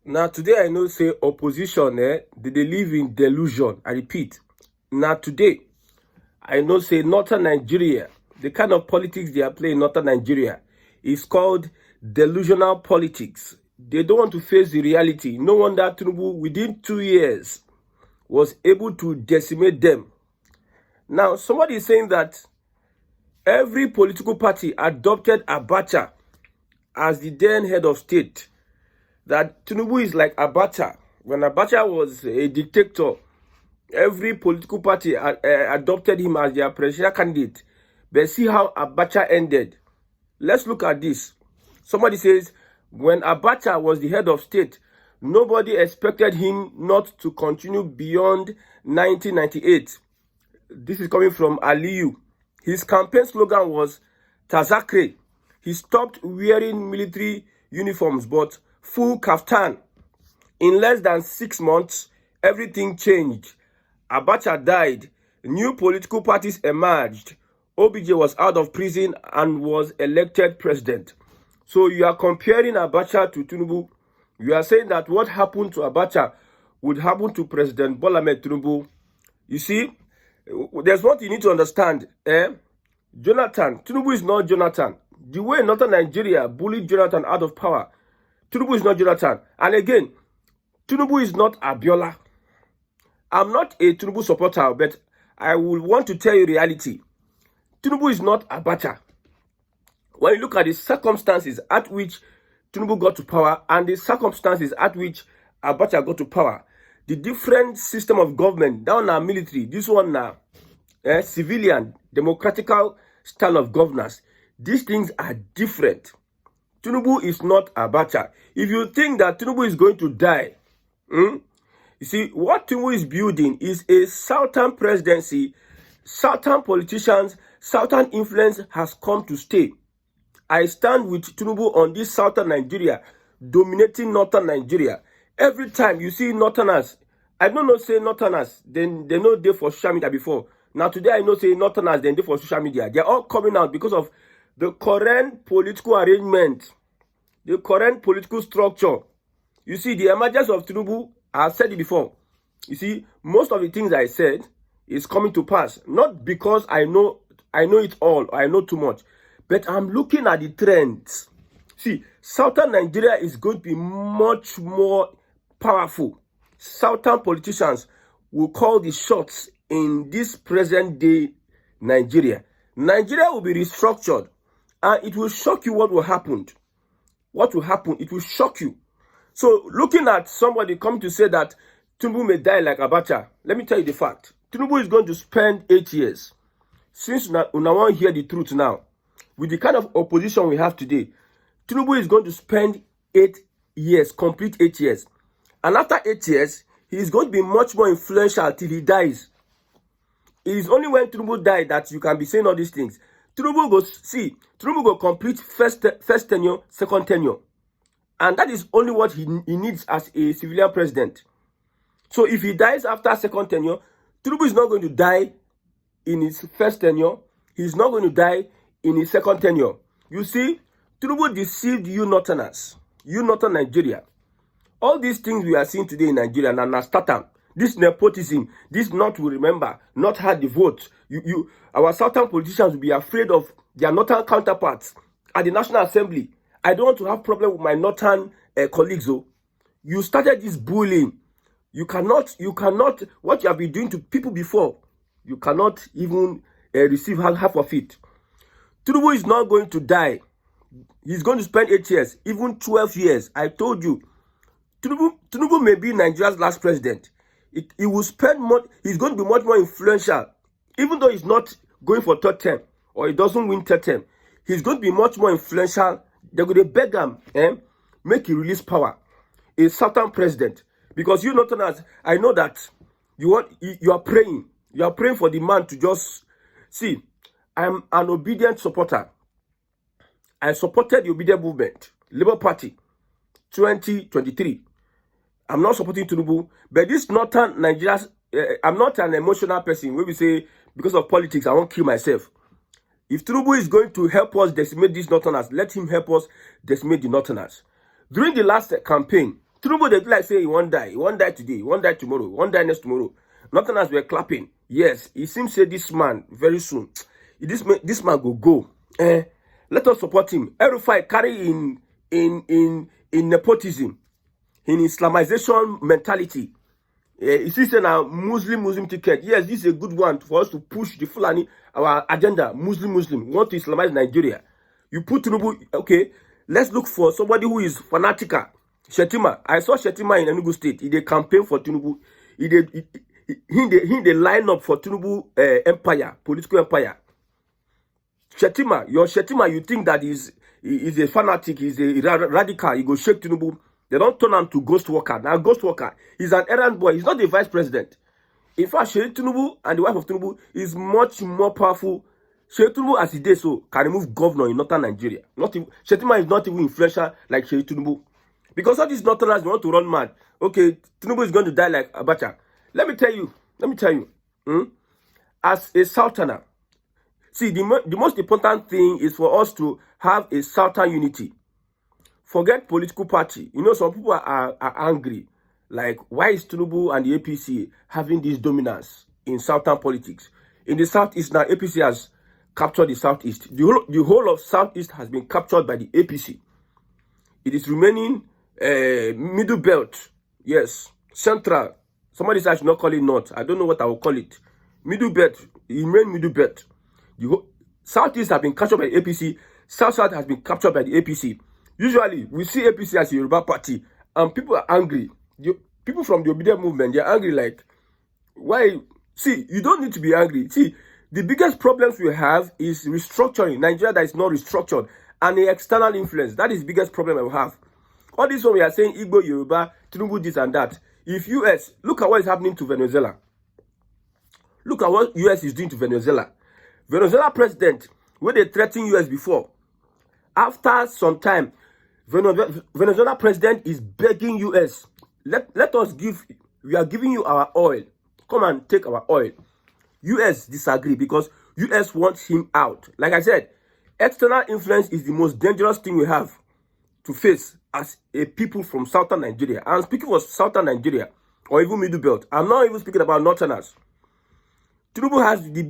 Now today I know say opposition they live in delusion. I repeat. Now today I know say northern Nigeria, the kind of politics they are playing in northern Nigeria is called delusional politics. They don't want to face the reality. No wonder Tinubu within 2 years was able to decimate them. Now somebody is saying that every political party adopted Abacha as the then head of state. That Tinubu is like Abacha. When Abacha was a dictator, every political party adopted him as their presidential candidate. But see how Abacha ended. Let's look at this. Somebody says, when Abacha was the head of state, nobody expected him not to continue beyond 1998. This is coming from Aliyu. His campaign slogan was Tazakre. He stopped wearing military uniforms but full kaftan. In less than 6 months, everything changed. Abacha died. New political parties emerged. OBJ was out of prison and was elected president. So you are comparing Abacha to Tinubu. You are saying that what happened to Abacha would happen to President Bola Ahmed Tinubu. You see, there's what you need to understand. Jonathan, Tinubu is not Jonathan. The way northern Nigeria bullied Jonathan out of power, Tinubu is not Jonathan. And again, Tinubu is not Abiola. I'm not a Tinubu supporter, but I will want to tell you reality. Tinubu is not Abacha. When you look at the circumstances at which Tinubu got to power and the circumstances at which Abacha got to power, the different system of government, down now military, this one now, civilian, democratical style of governance, these things are different. Tinubu is not Abacha. If you think that Tinubu is going to die, you see, what Tinubu is building is a southern presidency. Southern politicians, southern influence has come to stay. I stand with Tinubu on this southern Nigeria, dominating northern Nigeria. Every time you see northerners, I don't know say northerners, then they know they for social media before. Now today I know say northerners, then they for social media. They're all coming out because of the current political arrangement, the current political structure. You see, the emergence of Tinubu, I've said it before. You see, most of the things I said is coming to pass. Not because I know it all, or I know too much. But I'm looking at the trends. See, southern Nigeria is going to be much more powerful. Southern politicians will call the shots in this present day Nigeria. Nigeria will be restructured. And it will shock you what will happen. What will happen? It will shock you. So looking at somebody coming to say that Tinubu may die like Abacha, let me tell you the fact. Tinubu is going to spend 8 years. Since una want to hear the truth now, with the kind of opposition we have today, Tinubu is going to spend 8 years, complete 8 years. And after 8 years, he is going to be much more influential till he dies. It is only when Tinubu dies that you can be saying all these things. Tinubu go complete first tenure, second tenure. And that is only what he needs as a civilian president. So if he dies after second tenure, Tinubu is not going to die in his first tenure. He's not going to die in his second tenure. You see, Tinubu deceived you northerners, you northern Nigeria. All these things we are seeing today in Nigeria, and started. This nepotism, this not will remember, not had the vote. Our southern politicians will be afraid of their northern counterparts at the National Assembly. I don't want to have problem with my northern colleagues. Oh, you started this bullying. You cannot, what you have been doing to people before, you cannot even receive half of it. Tinubu is not going to die. He's going to spend 8 years, even 12 years. I told you. Tinubu may be Nigeria's last president. He will spend more, he's going to be much more influential. Even though he's not going for third term, or he doesn't win third term, he's going to be much more influential. They're going to beg him, make him release power. A southern president. Because you northerners, I know that you are praying. You are praying for the man to just see. I'm an obedient supporter. I supported the obedient movement, Labour Party, 2023. I'm not supporting Tinubu, but this northern Nigeria, I'm not an emotional person. When we say, because of politics, I won't kill myself. If Tinubu is going to help us decimate these northerners, let him help us decimate the northerners. During the last campaign, Tinubu, they like say he won't die. He won't die today. He won't die tomorrow. He won't die next tomorrow. Nothing else we're clapping. Yes, it seems say this man very soon. This man go. Let us support him. Every fight carry in nepotism, in Islamization mentality. It is a Muslim ticket. Yes, this is a good one for us to push the Fulani, our agenda. Muslim. We want to Islamize Nigeria. You put Tinubu, okay, let's look for somebody who is fanatical. Shetima. I saw Shetima in Enugu State. He did campaign for Tinubu. He did line up for Tinubu empire, political empire. Shetima, your Shetima, you think that is a fanatic, he's a radical, he go shake Tinubu. They don't turn him to ghost worker. Now, ghost worker, he's an errand boy. He's not the vice president. In fact, Sheikh Tinubu and the wife of Tinubu is much more powerful. Sheikh Tinubu, as he did so, can remove governor in northern Nigeria. Shetima is not even influential like Sheikh Tinubu. Because all these northerners want to run mad. Okay, Tinubu is going to die like Abacha. Let me tell you. As a southerner, see, the most important thing is for us to have a southern unity. Forget political party. You know, some people are angry. Like, why is Tinubu and the APC having this dominance in southern politics? In the southeast now, APC has captured the southeast. The whole of southeast has been captured by the APC. It is remaining middle belt. Yes, central. Somebody said I should not call it north. I don't know what I will call it. Middle belt. It remains middle belt. The southeast has been captured by the APC. South has been captured by the APC. Usually, we see APC as a Yoruba party, and people are angry. People from the obedient movement, they're angry like, why? See, you don't need to be angry. See, the biggest problems we have is restructuring. Nigeria that is not restructured, and the external influence. That is the biggest problem we have. All this one we are saying, Igbo, Yoruba, Tinubu, this and that. If US, look at what is happening to Venezuela. Look at what US is doing to Venezuela. Venezuela president, when they threatened US before, after some time, Venezuela president is begging US, let us give, we are giving you our oil. Come and take our oil. US disagree because US wants him out. Like I said, external influence is the most dangerous thing we have to face as a people from southern Nigeria. I'm speaking for southern Nigeria or even middle belt. I'm not even speaking about northerners. Tinubu has the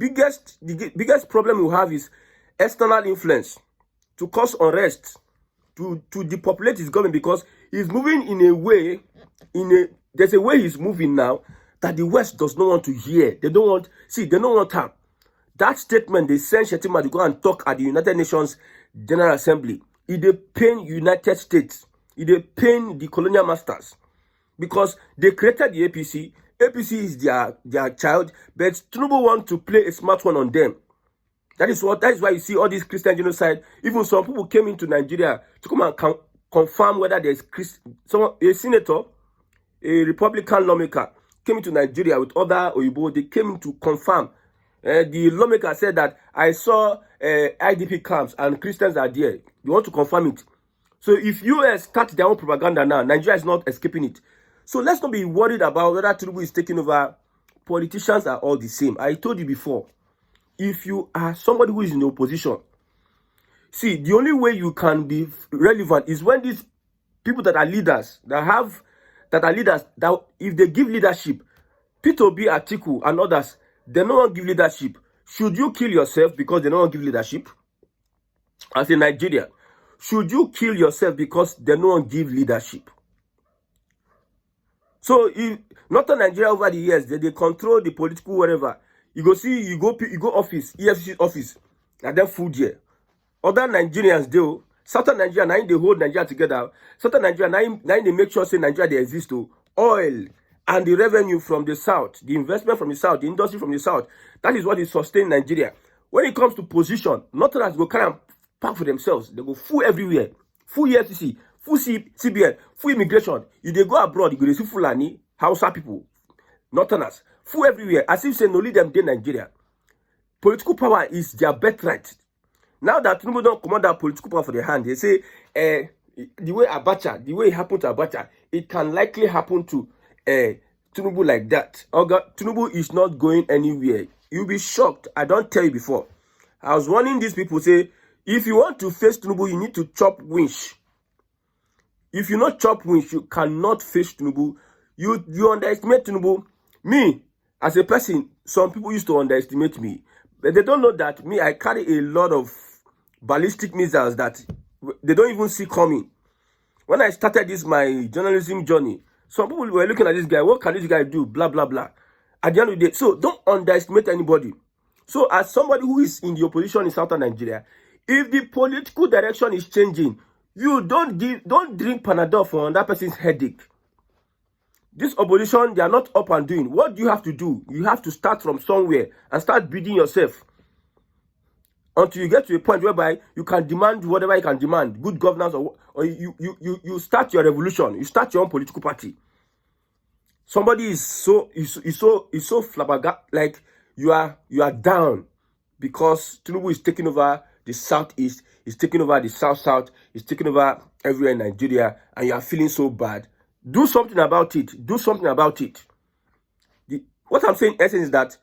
biggest problem we have is external influence to cause unrest, to depopulate his government, because he's moving in a way, there's a way he's moving now that the West does not want to hear. They don't want him. That statement they sent Shetima to go and talk at the United Nations General Assembly, it pain United States. It pain the colonial masters, because they created the APC. APC is their child, but Tinubu want to play a smart one on them. That is why you see all this Christian genocide. Even some people came into Nigeria to come and confirm whether there's a senator, a Republican lawmaker came into Nigeria with other Oyibo. They came to confirm. The lawmaker said that I saw IDP camps and Christians are there. You want to confirm it. So if US start their own propaganda now, Nigeria is not escaping it. So let's not be worried about whether Tinubu is taking over. Politicians are all the same. I told you before. If you are somebody who is in the opposition, see, the only way you can be relevant is when these people that are leaders, that if they give leadership, Peter Obi, Atiku, and others, they don't want to give leadership. Should you kill yourself because they don't want to give leadership? As a Nigerian, should you kill yourself because they don't want to give leadership? So, if Northern Nigeria over the years, they control the political whatever. You go office, EFCC office, and then food here. Other Nigerians do. Southern Nigeria, now they hold Nigeria together. Southern Nigeria, now they make sure say Nigeria they exist to oil and the revenue from the south, the investment from the south, the industry from the south. That is what is sustaining Nigeria. When it comes to position, Northerners go kind of pack for themselves. They go full everywhere. Full EFCC, full CBN, full immigration. If they go abroad, you go see Fulani, Hausa people, Northerners. Full everywhere, as if say no lead them in Nigeria. Political power is their birthright. Now that Tinubu don't command that political power for their hand, they say the way it happened to Abacha, it can likely happen to Tinubu like that. Tinubu is not going anywhere. You'll be shocked. I don't tell you before. I was warning these people, say, if you want to face Tinubu, you need to chop winch. If you not chop wins, you cannot face Tinubu. You underestimate Tinubu. Me, as a person, some people used to underestimate me. But they don't know that me, I carry a lot of ballistic missiles that they don't even see coming. When I started this, my journalism journey, some people were looking at this guy. What can this guy do? Blah, blah, blah. At the end of the day, so don't underestimate anybody. So as somebody who is in the opposition in southern Nigeria, if the political direction is changing, you don't drink Panadol for another person's headache. This opposition, they are not up and doing. What do you have to do? You have to start from somewhere and start building yourself until you get to a point whereby you can demand whatever you can demand, good governance, or you start your revolution. You start your own political party. Somebody is so flabbergasted, like you are down because Tinubu is taking over the southeast, he's taking over the south, he's taking over everywhere in Nigeria, and you are feeling so bad. Do something about it. Do something about it. What I'm saying, essence, is that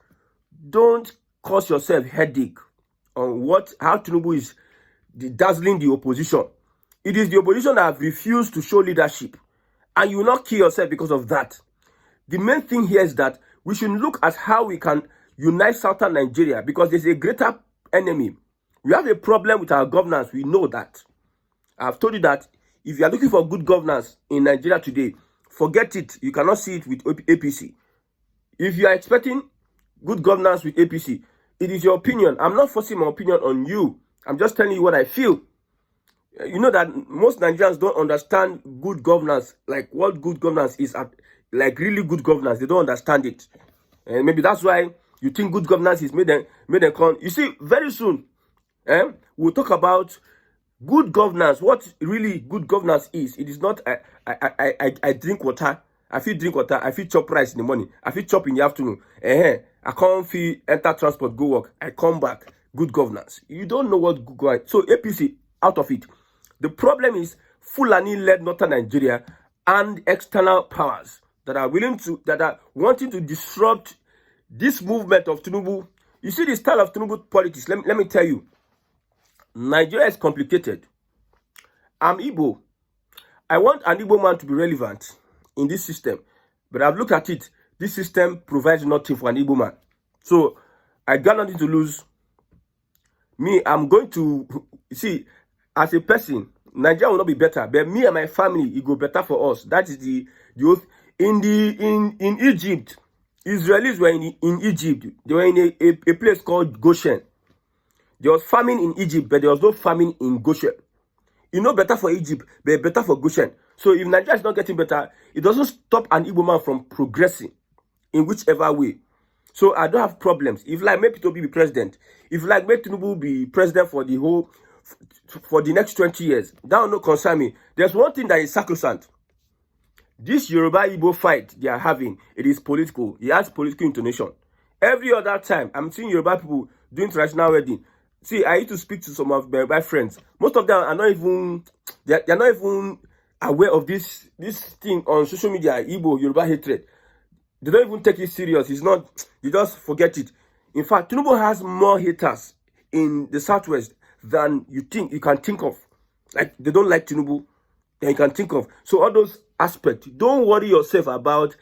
don't cause yourself headache on how Tinubu is dazzling the opposition. It is the opposition that have refused to show leadership, and you will not kill yourself because of that. The main thing here is that we should look at how we can unite southern Nigeria, because there's a greater enemy. We have a problem with our governance. We know that. I've told you that if you are looking for good governance in Nigeria today, forget it. You cannot see it with APC. If you are expecting good governance with APC, it is your opinion. I'm not forcing my opinion on you. I'm just telling you what I feel. You know that most Nigerians don't understand good governance, like what good governance is, like really good governance. They don't understand it. And maybe that's why you think good governance is made them come. You see, very soon, we'll talk about good governance. What really good governance is. It is not I drink water. I feel drink water. I feel chop rice in the morning. I feel chop in the afternoon. I can't feel enter transport, go work. I come back. Good governance. You don't know what good governance. So APC out of it. The problem is Fulani-led northern Nigeria and external powers that are wanting to disrupt this movement of Tinubu. You see the style of Tinubu politics. Let me tell you. Nigeria is complicated. I'm Igbo. I want an Igbo man to be relevant in this system. But I've looked at it. This system provides nothing for an Igbo man. So I got nothing to lose. Me, I'm going to see, as a person, Nigeria will not be better. But me and my family, it go better for us. That is the oath. In Egypt, Israelis were in Egypt. They were in a place called Goshen. There was famine in Egypt, but there was no famine in Goshen. You know, better for Egypt, but better for Goshen. So if Nigeria is not getting better, it doesn't stop an Igbo man from progressing in whichever way. So I don't have problems. If like make Tinubu be president, if like make Tinubu be president for the next 20 years, that will not concern me. There's one thing that is sacrosanct. This Yoruba-Igbo fight they are having, it is political. It has political intonation. Every other time, I'm seeing Yoruba people doing traditional wedding. See, I used to speak to some of my friends. Most of them are not even, they're not even aware of this thing on social media, Igbo, Yoruba hatred. They don't even take it serious. It's not, they just forget it. In fact, Tinubu has more haters in the Southwest than you can think of. Like, they don't like Tinubu than you can think of. So all those aspects, don't worry yourself about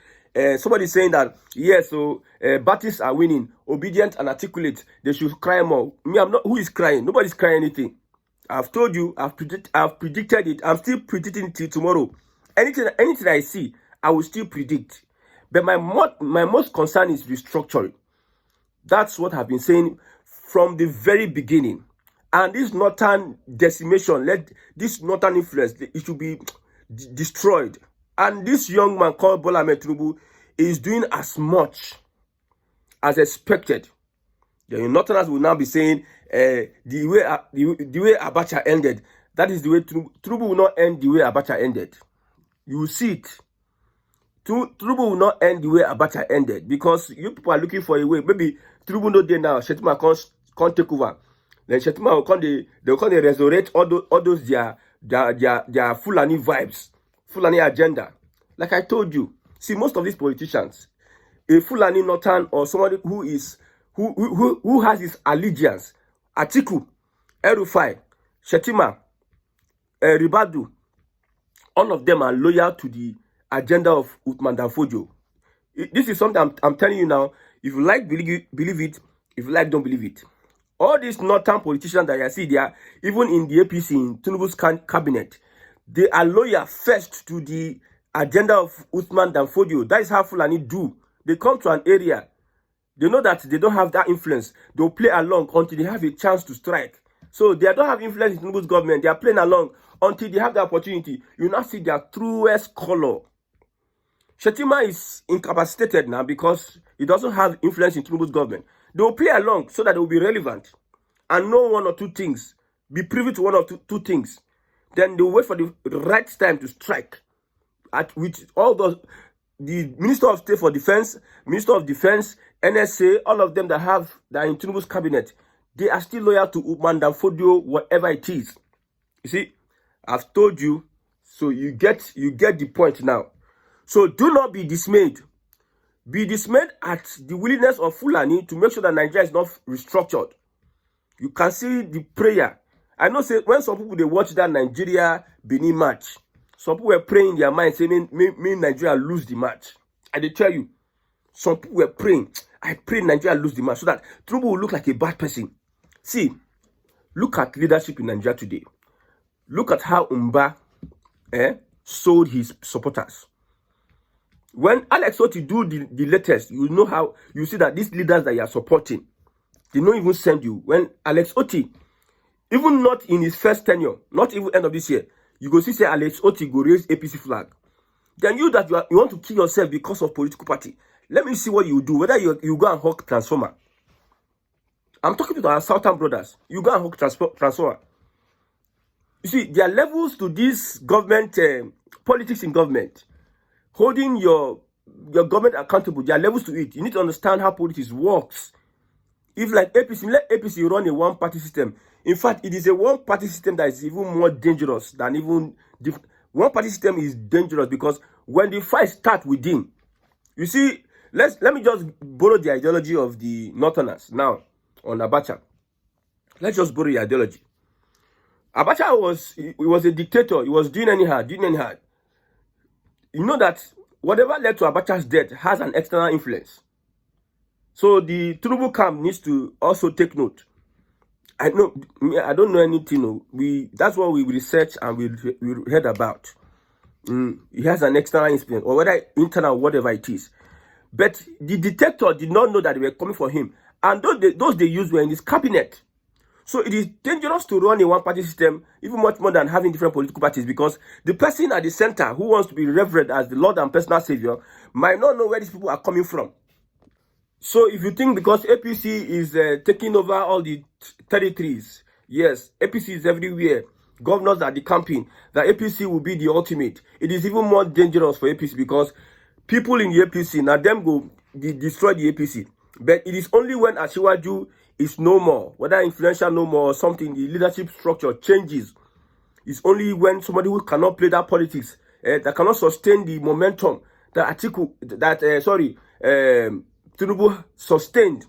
somebody saying that, yes, so Baptists are winning, obedient and articulate, they should cry more. Me, I'm not, who is crying? Nobody's crying anything. I've told you, I've predicted it. I'm still predicting it till tomorrow. Anything I see, I will still predict. But my most concern is restructuring. That's what I've been saying from the very beginning. And this northern decimation, this northern influence, it should be destroyed. And this young man called Bola Ahmed Tinubu is doing as much as expected. The northerners will now be saying the way Abacha ended, that is the way Tinubu will not end the way Abacha ended. You will see it. Tinubu will not end the way Abacha ended, because you people are looking for a way. Maybe Tinubu no day now, Shetima can't take over. Then Shetima will come they resurrect all those their Fulani vibes, Fulani agenda. Like I told you, see, most of these politicians, a Fulani Northern or somebody who has his allegiance, Atiku, Erufai, Shetima, Ribadu, All of them are loyal to the agenda of Uthman Danfodio. This is something I'm telling you now. If you like, believe it. If you like, don't believe it. All these northern politicians that you see, they are even in the APC, in Tinubu's cabinet, they are loyal first to the agenda of Uthman Danfodio. That is how Fulani do. They come to an area, they know that they don't have that influence. They'll play along until they have a chance to strike. So they don't have influence in Tinubu's government. They are playing along until they have the opportunity. You now see their truest color. Shetima is incapacitated now because he doesn't have influence in Tinubu's government. They will play along so that they will be relevant and know one or two things, be privy to one or two things. Then they will wait for the right time to strike. At which all the Minister of State for Defense, Minister of Defense, NSA, all of them that are in Tinubu's cabinet, they are still loyal to Uthman Danfodio, whatever it is. You see, I've told you, so you get the point now. So do not be dismayed. Be dismayed at the willingness of Fulani to make sure that Nigeria is not restructured. You can see the prayer. I know say when some people they watch that Nigeria-Benin match, some people were praying in their mind saying, may Nigeria lose the match. And they tell you, some people were praying, I pray Nigeria lose the match so that Tinubu will look like a bad person. See, look at leadership in Nigeria today. Look at how Umba sold his supporters. When Alex Oti do the latest, you know how, you see that these leaders that you are supporting, they don't even send you. When Alex Oti, even not in his first tenure, not even end of this year, you go see say Alex Oti go raise APC flag. Then you that you want to kill yourself because of political party. Let me see what you do. Whether you go and hawk transformer. I'm talking to our Southern brothers. You go and hawk transformer. You see, there are levels to this government, politics in government. Holding your government accountable, there are levels to it. You need to understand how politics works. If like APC, let APC run a one-party system. In fact, it is a one-party system that is even more dangerous than even... One-party system is dangerous because when the fight starts within, you see, let me just borrow the ideology of the Northerners now on Abacha. Let's just borrow the ideology. Abacha was a dictator. He was doing anyhow. You know that whatever led to Abacha's death has an external influence. So the Tinubu camp needs to also take note. I don't know anything. That's what we research and we heard about. It has an external influence, or whether internal, whatever it is. But the dictator did not know that they were coming for him. And those they used were in his cabinet. So it is dangerous to run a one-party system, even much more than having different political parties, because the person at the center who wants to be revered as the Lord and personal Savior might not know where these people are coming from. So if you think because APC is taking over all the territories, yes, APC is everywhere, governors are decamping, that APC will be the ultimate. It is even more dangerous for APC because people in the APC, now them go destroy the APC. But it is only when Asiwaju is no more, whether influential no more or something, the leadership structure changes. It's only when somebody who cannot play that politics, that cannot sustain the momentum that Tinubu sustained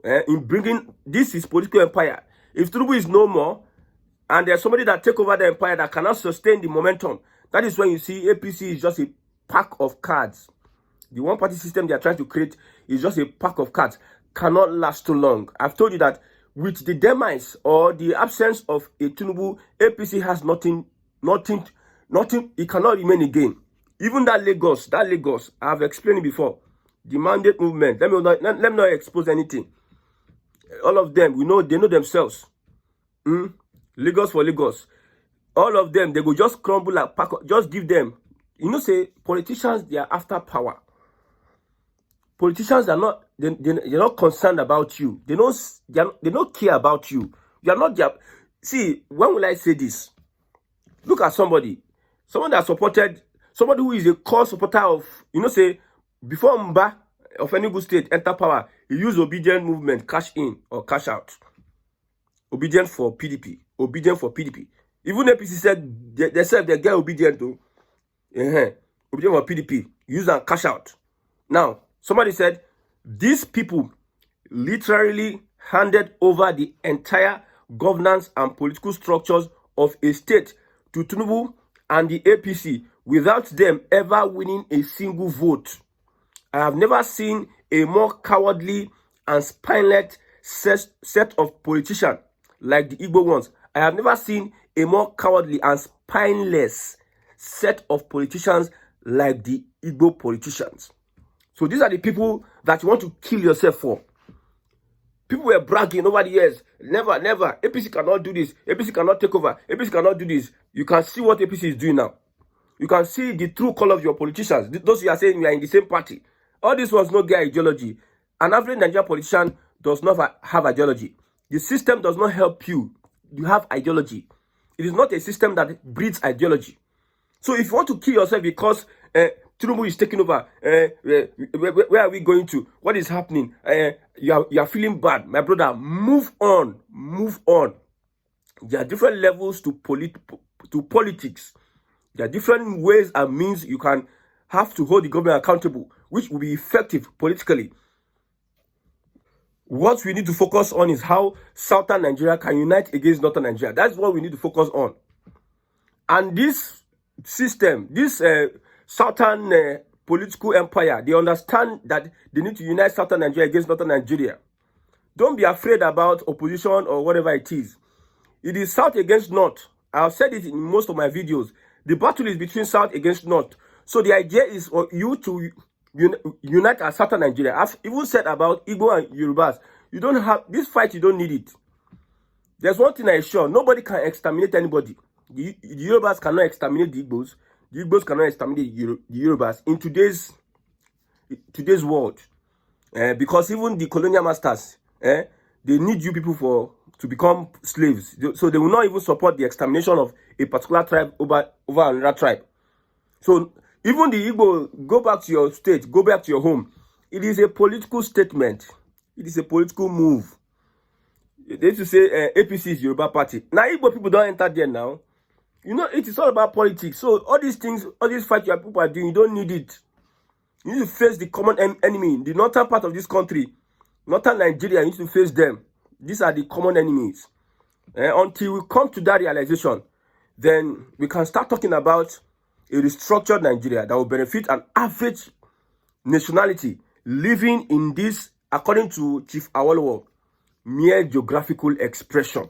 in bringing this is political empire. If Tinubu is no more, and there's somebody that take over the empire that cannot sustain the momentum, that is when you see APC is just a pack of cards. The one-party system they are trying to create is just a pack of cards. Cannot last too long. I've told you that with the demise or the absence of a Tinubu, APC has nothing. It cannot remain again. Even that Lagos, I've explained it before. The mandate movement. Let me not expose anything. All of them, they know themselves. Lagos for Lagos. All of them, they go just crumble like pack. Just give them. Say politicians, they are after power. Politicians are not. They're not concerned about you. They don't care about you. You are not their. See, when will I say this? Look at someone that supported, somebody who is a core supporter of, say, before Mba of any good state enter power, he used obedient movement, cash in or cash out. Obedient for PDP. Even APC said they said they get obedient to. Obedient for PDP. Use and cash out. Now, somebody said, these people literally handed over the entire governance and political structures of a state to Tinubu and the APC without them ever winning a single vote. I have never seen a more cowardly and spineless set of politicians like the Igbo ones. I have never seen a more cowardly and spineless set of politicians like the Igbo politicians. So these are the people that you want to kill yourself for. People were bragging over the years. Never, never. APC cannot do this. APC cannot take over. APC cannot do this. You can see what APC is doing now. You can see the true color of your politicians. Those who are saying we are in the same party. All this was no their ideology. An average Nigerian politician does not have ideology. The system does not help you. You have ideology. It is not a system that breeds ideology. So if you want to kill yourself because Tinubu is taking over, where are we going to? What is happening? You are feeling bad. My brother, move on. Move on. There are different levels to politics. There are different ways and means you can have to hold the government accountable, which will be effective politically. What we need to focus on is how Southern Nigeria can unite against Northern Nigeria. That's what we need to focus on. And this system, this Southern political empire, they understand that they need to unite Southern Nigeria against Northern Nigeria. Don't be afraid about opposition or whatever it is. It is South against North. I've said it in most of my videos. The battle is between South against North. So the idea is for you to unite as Southern Nigeria. I've even said about Igbo and Yorubas. You don't have this fight, you don't need it. There's one thing I'm sure. Nobody can exterminate anybody. The Yorubas cannot exterminate the Igbos. The Igbos cannot exterminate the Yorubas in today's world. Because even the colonial masters, they need you people to become slaves. So they will not even support the extermination of a particular tribe over another tribe. So even the Igbo, go back to your state, go back to your home. It is a political statement. It is a political move. They used to say APC is Yoruba party. Now Igbo people don't enter there now. You know, it is all about politics. So all these things, all these fights your people are doing, you don't need it. You need to face the common enemy. The northern part of this country, northern Nigeria, you need to face them. These are the common enemies. Until we come to that realization, then we can start talking about a restructured Nigeria that will benefit an average nationality living in this, according to Chief Awolowo, mere geographical expression.